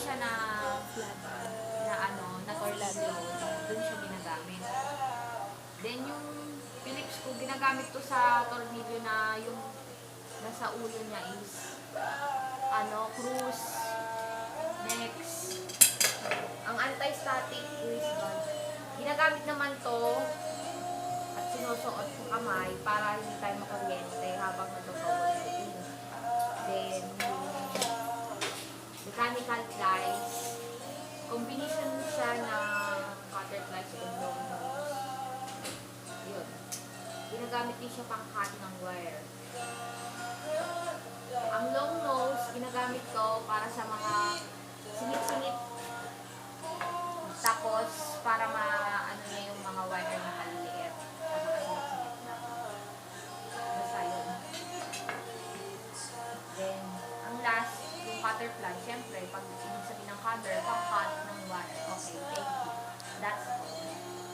siya na na tornilyo, doon siya ginagamit. Then yung Philips ko, ginagamit to sa tornilyo na yung nasa ulo niya is cruise. Next, ang anti-static wristband. Ginagamit naman to at sinusuot sa kamay para hindi tayo makuryente habang nagpo-powerlifting. Then, yung mechanical plies, combination siya ng cutter plies and long nose. Yun. Ginagamit din siya pang cut ng wire. Ang long nose, ginagamit ko para sa mga singit-singit. Tapos, para niya yung mga wire na maliliit. Sa mga singit-singit na. Basta yun. Then, ang last, yung butterfly. Siyempre, pag ibig sabihin ng cutter, pang cut ng wire. Okay, thank you. That's all.